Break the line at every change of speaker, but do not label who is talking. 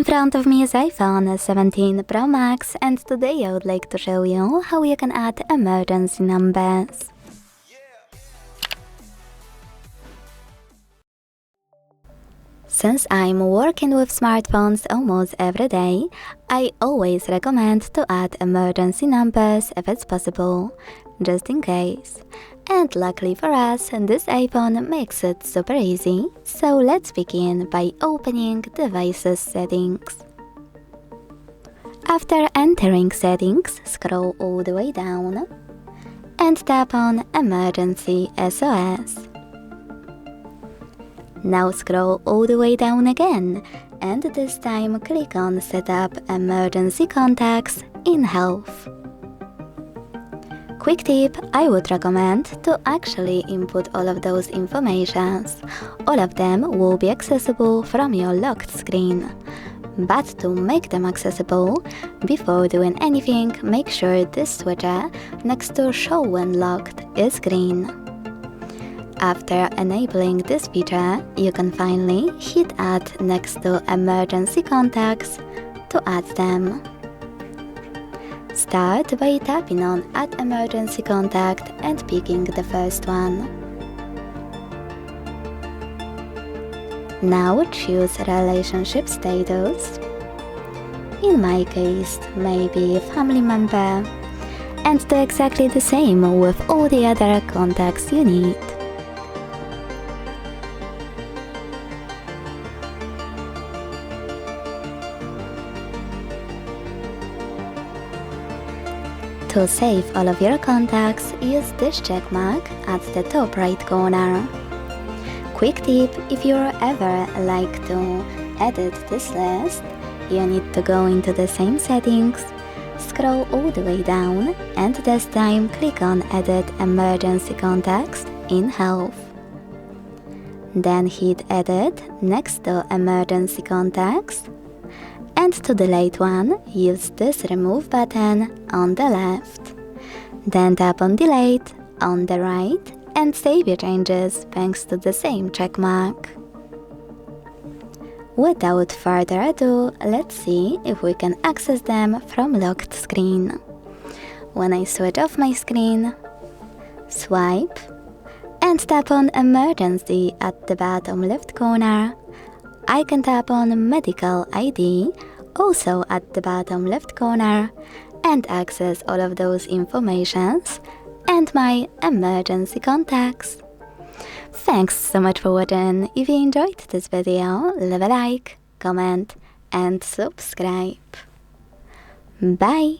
In front of me is iPhone 17 Pro Max, and today I would like to show you how you can add emergency numbers. Since I'm working with smartphones almost every day, I always recommend to add emergency numbers if it's possible, just in case. And luckily for us, this iPhone makes it super easy, so let's begin by opening Devices Settings. After entering Settings, scroll all the way down and tap on Emergency SOS. Now scroll all the way down again, and this time click on Set up Emergency Contacts in Health. Quick tip, I would recommend to actually input all of those informations. All of them will be accessible from your locked screen. But to make them accessible, before doing anything, make sure this switcher next to Show When Locked is green. After enabling this feature, you can finally hit Add next to Emergency Contacts to add them. Start by tapping on Add Emergency Contact and picking the first one. Now choose Relationship Status. In my case, maybe family member. And do exactly the same with all the other contacts you need. To save all of your contacts, use this check mark at the top right corner. Quick tip, if you're ever like to edit this list, you need to go into the same settings, scroll all the way down, and this time click on Edit Emergency Contacts in Health. Then hit Edit next to Emergency Contacts. And to delete one, use this Remove button on the left. Then tap on Delete on the right and save your changes thanks to the same check mark. Without further ado, let's see if we can access them from locked screen. When I switch off my screen, swipe and tap on Emergency at the bottom left corner. I can tap on Medical ID, also at the bottom left corner, and access all of those informations and my emergency contacts. Thanks so much for watching. If you enjoyed this video, leave a like, comment and subscribe. Bye!